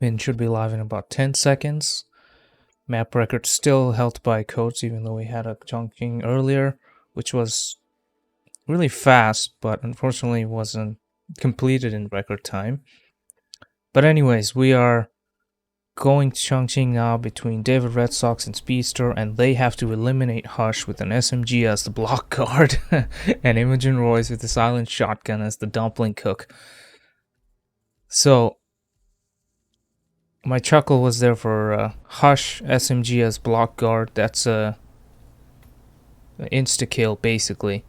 Win should be live in about 10 seconds. Map record still held by Codes, even though we had a Chongqing earlier, which was really fast, but unfortunately wasn't completed in record time. But anyways, we are going to Chongqing now between David Red Sox and Speedster, and they have to eliminate Hush with an SMG as the block guard and Imogen Royce with the silent shotgun as the dumpling cook. So my chuckle was there for Hush SMG as block guard. That's a insta-kill basically.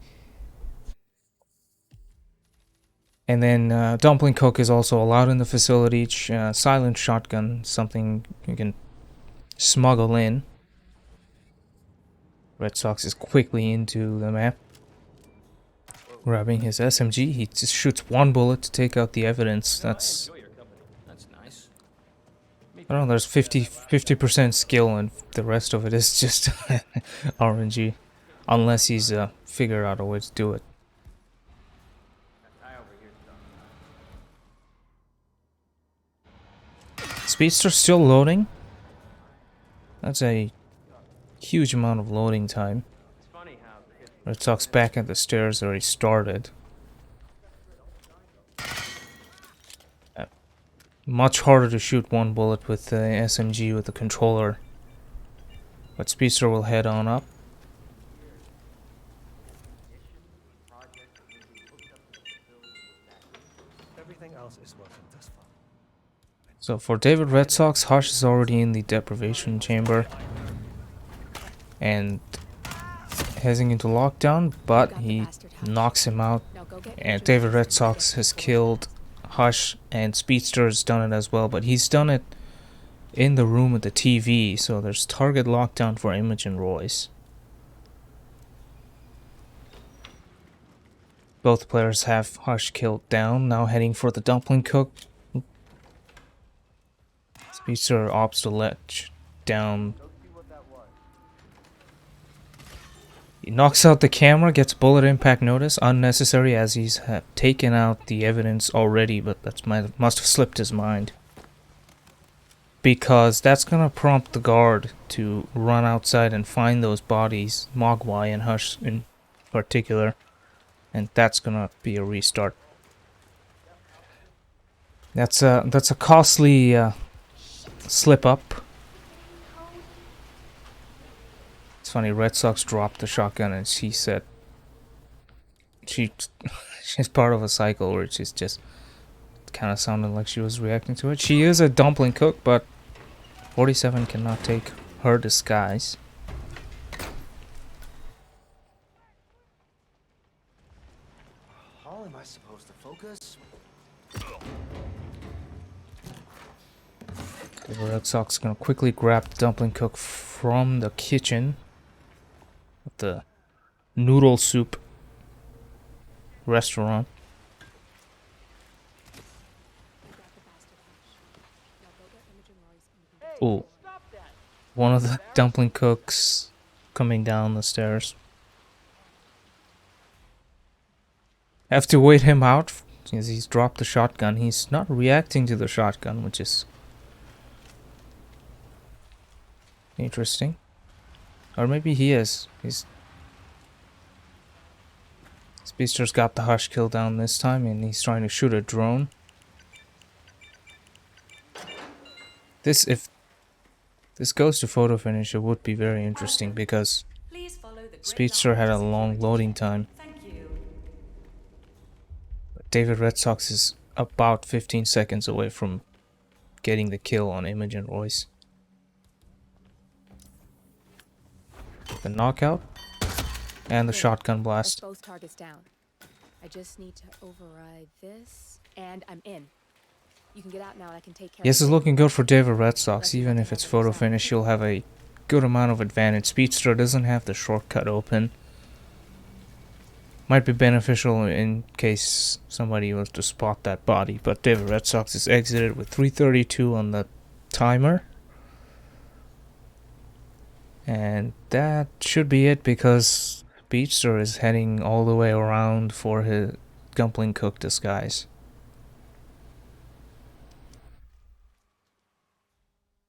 And then dumpling cook is also allowed in the facility. Silent shotgun, something you can smuggle in. Red Sox is quickly into the map. Grabbing his SMG, he just shoots one bullet to take out the evidence. That's nice. I don't know, there's 50% skill and the rest of it is just RNG. Unless he's figured out a way to do it. Speedster still loading. That's a huge amount of loading time. Red Sox back at the stairs where he started. Much harder to shoot one bullet with the SMG with the controller. But Speedster will head on up. So for David Red Sox, Hush is already in the deprivation chamber and heading into lockdown, but he knocks him out, and David Red Sox has killed Hush, and Speedster has done it as well, but he's done it in the room with the TV, so there's target lockdown for Imogen Royce. Both players have Hush killed down, now heading for the dumpling cook. Speedster opts to ledge down. He knocks out the camera, gets bullet impact notice, unnecessary as he's taken out the evidence already, but that must have slipped his mind. Because that's gonna prompt the guard to run outside and find those bodies, Mogwai and Hush in particular, and that's gonna be a restart. That's a costly slip up. It's funny, Red Sox dropped the shotgun and she said she's part of a cycle where she's just kind of sounded like she was reacting to it. She is a dumpling cook, but 47 cannot take her disguise. How am I supposed to focus? The Red Sox gonna quickly grab the dumpling cook from the kitchen of the noodle soup restaurant. Oh, one of the dumpling cooks coming down the stairs. Have to wait him out since he's dropped the shotgun. He's not reacting to the shotgun, which is interesting. Or maybe he is. Speedster's got the Hush kill down this time and he's trying to shoot a drone. If this goes to photo finish, it would be very interesting because Speedster had a long loading time. But David Red Sox is about 15 seconds away from getting the kill on Imogen Royce. The knockout and the shotgun blast. Both targets down. I just need to override this, and I'm in. You can get out now, and I can take care. Yes, it's looking good for David Red Sox. Even if it's photo finish, he'll have a good amount of advantage. Speedster doesn't have the shortcut open. Might be beneficial in case somebody was to spot that body, but David Red Sox is exited with 3:32 on the timer. And that should be it because Speedster is heading all the way around for his dumpling cook disguise.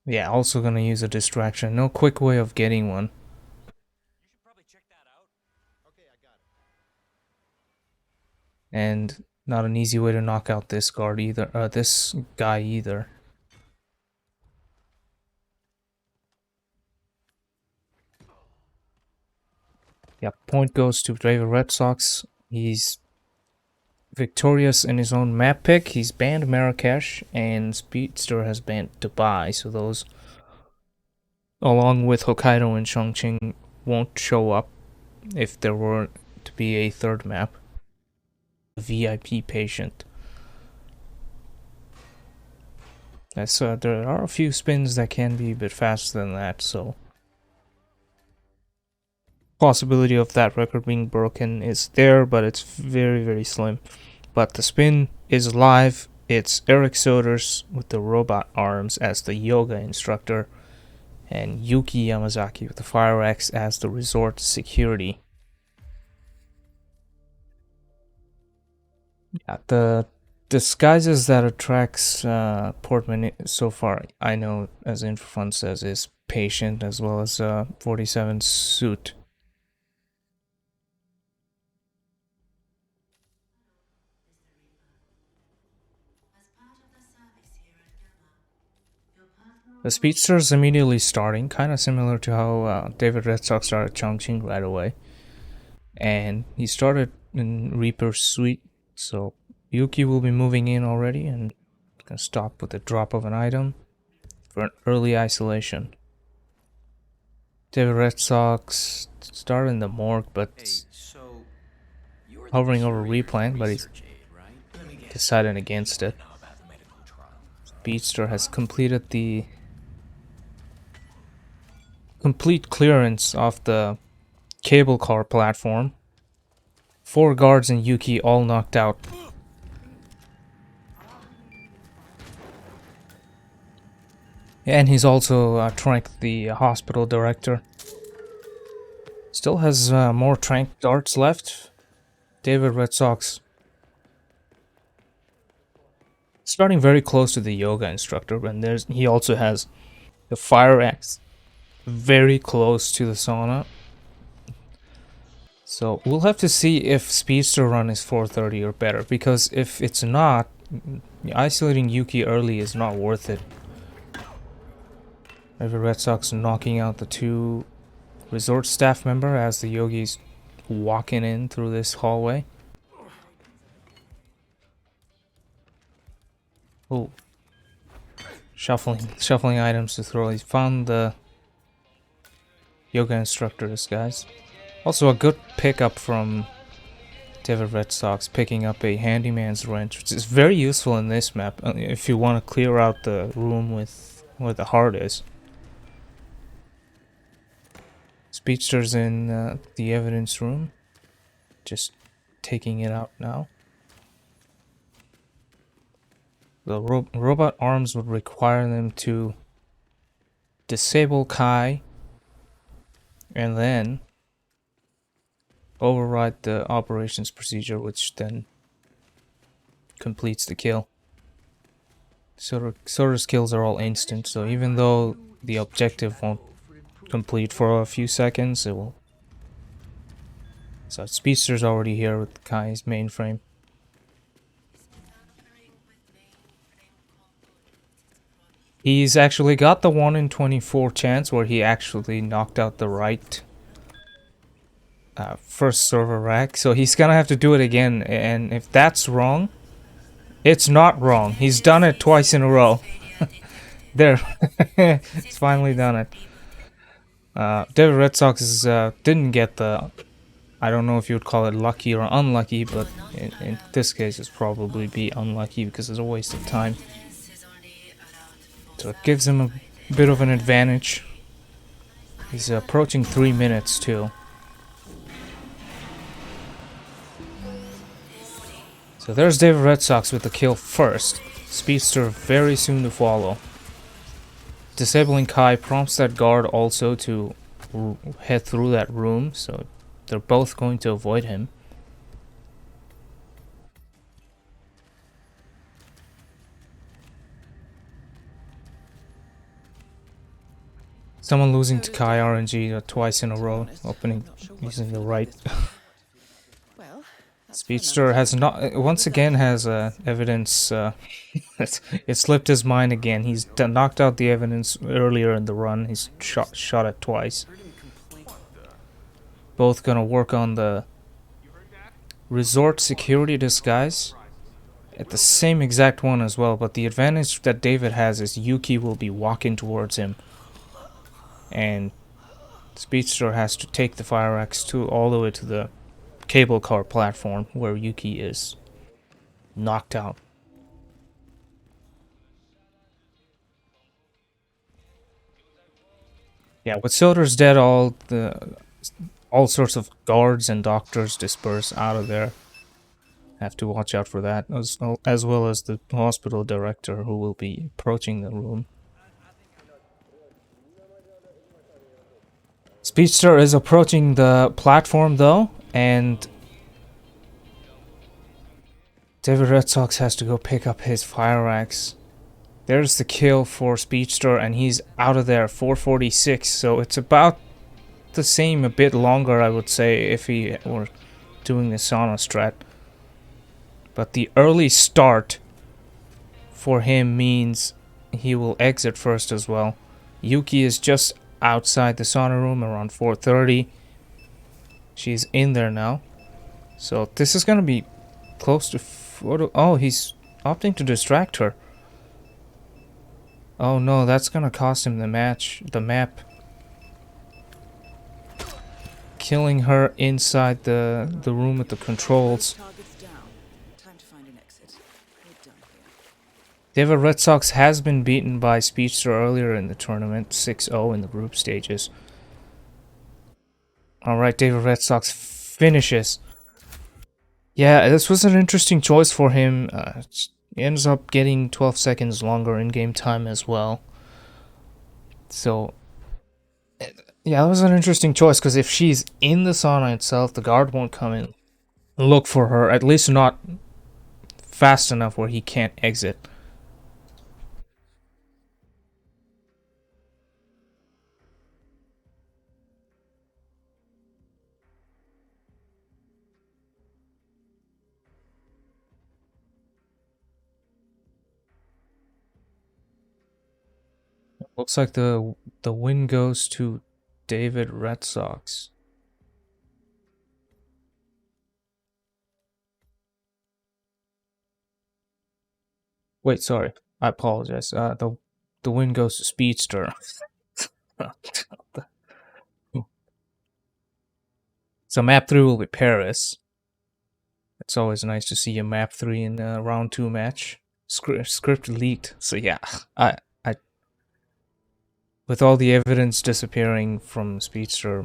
Yeah, also gonna use a distraction. No quick way of getting one. And not an easy way to knock out this guard either, this guy either. Yeah, point goes to David Red Sox. He's victorious in his own map pick. He's banned Marrakesh, and Speedster has banned Dubai, so those, along with Hokkaido and Chongqing, won't show up if there were to be a third map. VIP patient. That's there are a few spins that can be a bit faster than that, so possibility of that record being broken is there, but it's very, very slim. But the spin is live. It's Eric Soders with the robot arms as the yoga instructor, and Yuki Yamazaki with the Fire Axe as the resort security. Yeah, the disguises that attracts Portman so far, I know, as Infofun says, is patient as well as 47 suit. The Speedster is immediately starting, kind of similar to how David Red Sox started Chongqing right away. And he started in Reaper's Suite, so Yuki will be moving in already and can stop with the drop of an item for an early isolation. David Red Sox started in the morgue, but hovering over replaying, but he's decided against it. Speedster has completed the complete clearance of the cable car platform. 4 guards and Yuki all knocked out. And he's also tranked the hospital director. Still has more trank darts left. David Red Sox starting very close to the yoga instructor, and he also has the Fire Axe very close to the sauna. So we'll have to see if Speedster run is 430 or better, because if it's not, isolating Yuki early is not worth it. David Red Sox knocking out the 2 resort staff member as the yogi's walking in through this hallway. Oh, shuffling items to throw. He's found the yoga instructor disguise. Also a good pickup from David Red Sox, picking up a handyman's wrench, which is very useful in this map if you want to clear out the room with where the heart is. Speedster's in the evidence room, just taking it out now. The robot arms would require them to disable Kai and then override the operations procedure, which then completes the kill. Sora's kills are all instant, so even though the objective won't complete for a few seconds, it will. So Speedster's already here with Kai's mainframe. He's actually got the 1 in 24 chance where he actually knocked out the right first server rack, so he's gonna have to do it again, and if that's wrong, it's not wrong. He's done it twice in a row. There, he's finally done it. David Red Sox didn't get the, I don't know if you would call it lucky or unlucky, but in this case it's probably be unlucky because it's a waste of time. So it gives him a bit of an advantage. He's approaching 3 minutes too. So there's David Red Sox with the kill first. Speedster very soon to follow. Disabling Kai prompts that guard also to head through that room, so they're both going to avoid him. Someone losing to Kai RNG twice in a row, opening using the right. Well, Speedster has not once again has evidence. It slipped his mind again. He's knocked out the evidence earlier in the run. He's shot it twice. Both gonna work on the resort security disguise at the same exact one as well. But the advantage that David has is Yuki will be walking towards him, and Speedster has to take the fire axe to all the way to the cable car platform where Yuki is knocked out. Yeah, with Soder's dead, all sorts of guards and doctors disperse out of there. Have to watch out for that, as well as the hospital director who will be approaching the room. Speedster is approaching the platform though, and David Red Sox has to go pick up his fire axe. There's the kill for Speedster, and he's out of there, 446, so it's about the same, a bit longer I would say, if he were doing the sauna strat. But the early start for him means he will exit first as well. Yuki is just outside the sauna room around 4:30. She's in there now. So this is going to be close to photo. Oh, he's opting to distract her. Oh no, that's going to cost him the map. Killing her inside the room with the controls. David Red Sox has been beaten by Speedster earlier in the tournament, 6-0 in the group stages. Alright, David Red Sox finishes. Yeah, this was an interesting choice for him. He ends up getting 12 seconds longer in-game time as well. So, yeah, that was an interesting choice, because if she's in the sauna itself, the guard won't come in and look for her, at least not fast enough where he can't exit. Looks like the win goes to David Red Sox. Wait, sorry. I apologize. The win goes to Speedster. So map 3 will be Paris. It's always nice to see a map 3 in a round 2 match. Script leaked. So yeah, I with all the evidence disappearing from Speedster,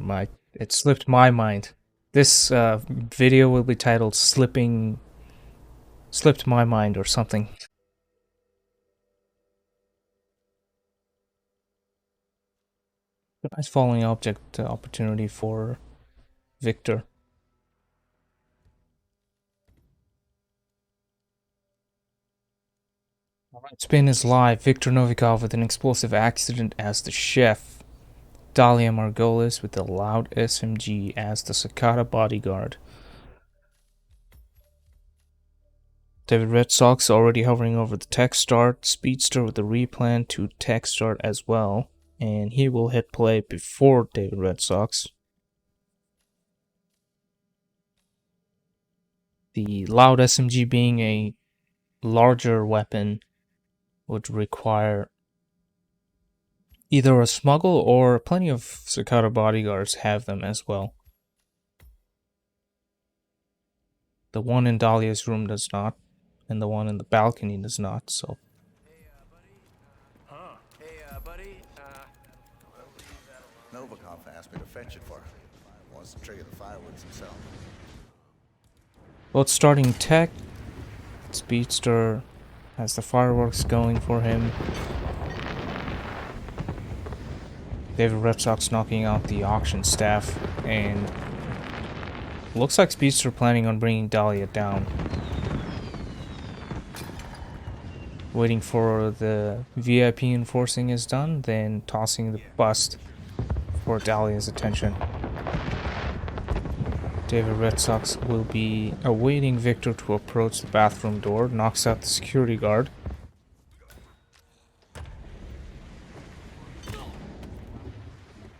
it slipped my mind. This video will be titled "Slipped My Mind" or something. Nice falling object opportunity for Victor. Alright, spin is live. Victor Novikov with an explosive accident as the chef. Dalia Margolis with the loud SMG as the Cicada bodyguard. David Red Sox already hovering over the tech start. Speedster with the replan to tech start as well. And he will hit play before David Red Sox. The loud SMG being a larger weapon would require either a smuggle or plenty of Cicada bodyguards have them as well. The one in Dahlia's room does not, and the one in the balcony does not, so. Buddy. Novikov asked me to fetch it for him. Wants to trigger the fireworks himself. Both starting tech. Speedster has the fireworks going for him. David Red Sox knocking out the auction staff, and looks like Speedster planning on bringing Dahlia down. Waiting for the VIP enforcing is done, then tossing the bust for Dahlia's attention. David Red Sox will be awaiting Victor to approach the bathroom door, knocks out the security guard.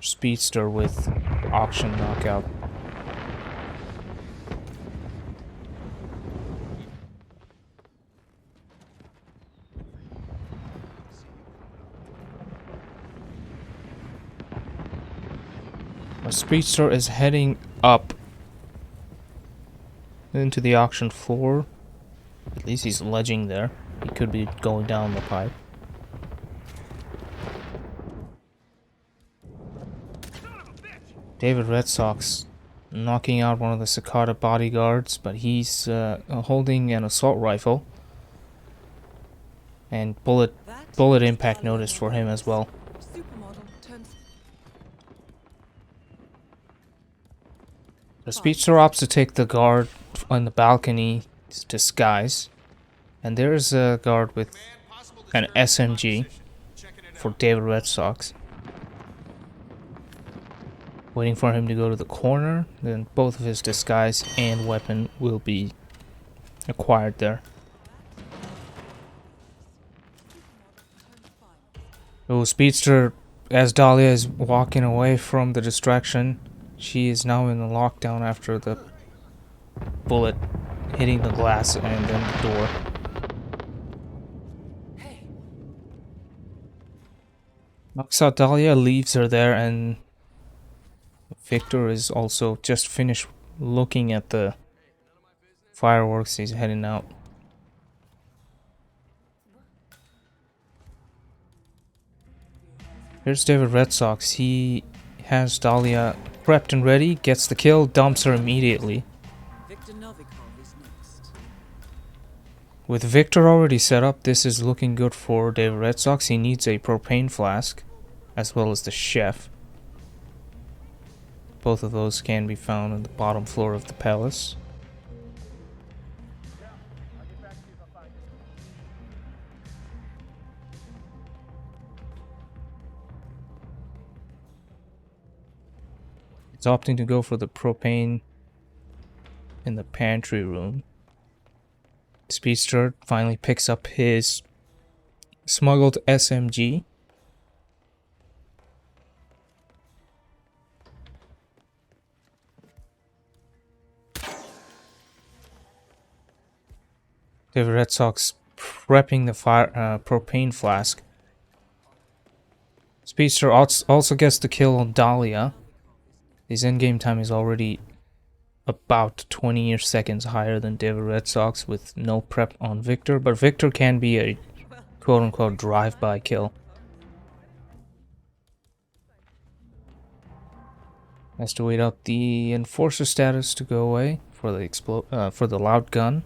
Speedster with auction knockout. Our Speedster is heading up into the auction floor. At least he's ledging there. He could be going down the pipe. David Red Sox knocking out one of the Cicada bodyguards, but he's holding an assault rifle. And bullet impact notice for him as well. The Speedster opts to take the guard on the balcony disguise, and there is a guard with an SMG for David Red Sox. Waiting for him to go to the corner, then both of his disguise and weapon will be acquired there. Oh, Speedster, as Dahlia is walking away from the distraction, she is now in the lockdown after the bullet hitting the glass and then the door. Knocks out Dahlia, leaves her there, and Victor is also just finished looking at the fireworks. He's heading out. Here's David Red Sox. He has Dahlia prepped and ready, gets the kill, dumps her immediately. With Victor already set up, this is looking good for David Red Sox. He needs a propane flask, as well as the chef. Both of those can be found on the bottom floor of the palace. It's opting to go for the propane in the pantry room. Speedster finally picks up his smuggled SMG. David Red Sox prepping the propane flask. Speedster also gets the kill on Dahlia. His endgame time is already about 20 seconds higher than David Red Sox with no prep on Victor, but Victor can be a quote-unquote drive-by kill. Has to wait out the enforcer status to go away for the loud gun.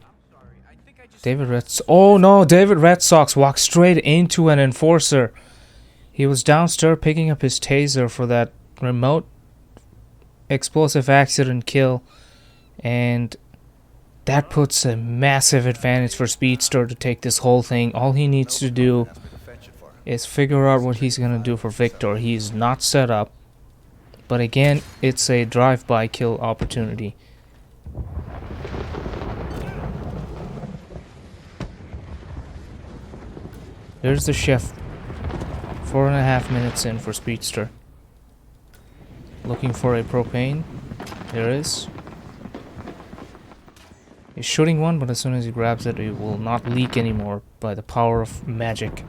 David Red Sox walked straight into an enforcer. He was downstairs picking up his taser for that remote explosive accident kill, and that puts a massive advantage for Speedster to take this whole thing. All he needs to do is figure out what he's gonna do for Victor. He's not set up, but again, it's a drive-by kill opportunity. There's the chef. 4.5 minutes in for Speedster. Looking for a propane. There is. He's shooting one, but as soon as he grabs it, it will not leak anymore by the power of magic.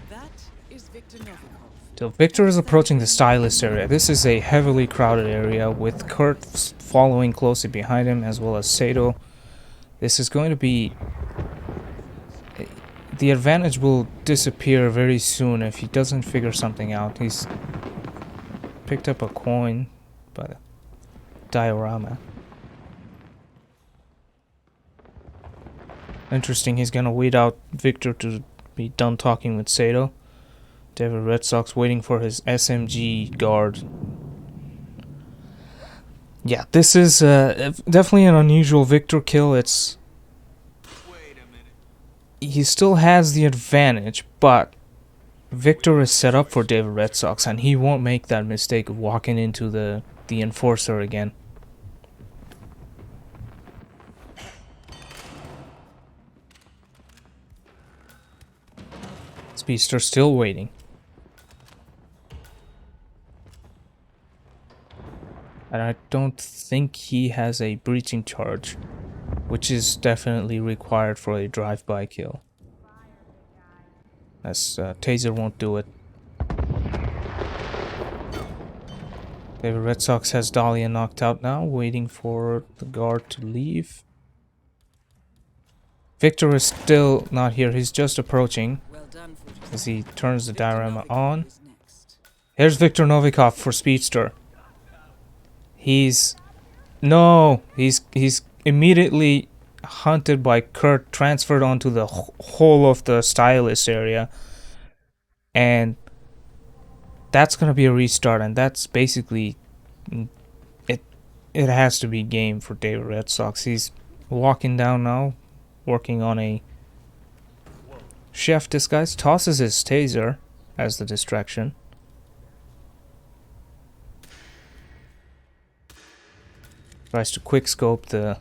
That is Victor Novikov. So Victor is approaching the stylist area. This is a heavily crowded area with Kurt following closely behind him, as well as Sato. This is going to be... The advantage will disappear very soon if he doesn't figure something out. He's picked up a coin by the diorama. Interesting, he's gonna wait out Victor to be done talking with Sato. David Red Sox waiting for his SMG guard. Yeah, this is definitely an unusual Victor kill. He still has the advantage, but Victor is set up for David Red Sox, and he won't make that mistake of walking into the enforcer again. Speedster still waiting. And I don't think he has a breaching charge, which is definitely required for a drive-by kill. As Taser won't do it. David Red Sox has Dahlia knocked out now, waiting for the guard to leave. Victor is still not here, he's just approaching as he turns the diorama on. Here's Victor Novikov for Speedster. He's immediately hunted by Kurt, transferred onto the whole of the stylist area, and that's gonna be a restart, and that's basically it. It has to be game for David Red Sox. He's walking down now, working on a chef disguise, tosses his taser as the distraction. Tries to quick scope the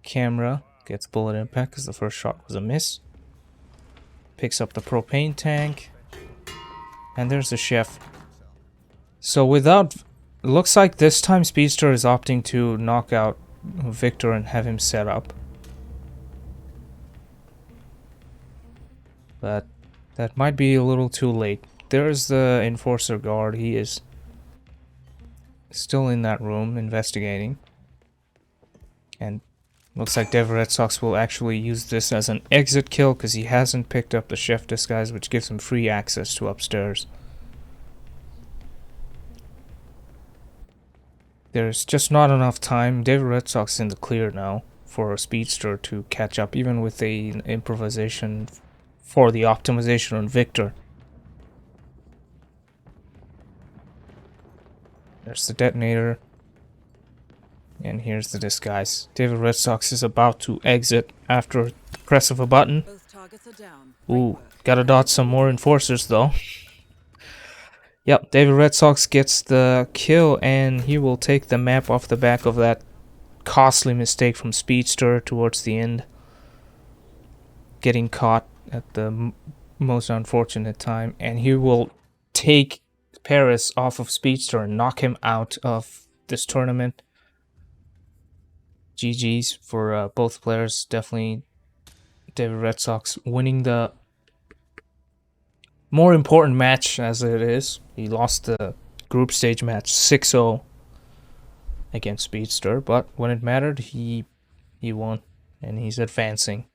camera, gets bullet impact because the first shot was a miss. Picks up the propane tank, and there's the chef. So looks like this time Speedster is opting to knock out Victor and have him set up. But that might be a little too late. There's the enforcer guard. He is still in that room investigating. And looks like David Red Sox will actually use this as an exit kill because he hasn't picked up the chef disguise, which gives him free access to upstairs. There's just not enough time. David Red Sox is in the clear now for a Speedster to catch up, even with an improvisation for the optimization on Victor. There's the detonator. And here's the disguise. David Red Sox is about to exit after the press of a button. Ooh, gotta dodge some more enforcers though. Yep, David Red Sox gets the kill, and he will take the map off the back of that costly mistake from Speedster towards the end. Getting caught at the most unfortunate time, and he will take Paris off of Speedster and knock him out of this tournament. GG's for both players. Definitely David Red Sox winning the more important match as it is. He lost the group stage match 6-0 against Speedster, but when it mattered, he won, and he's advancing.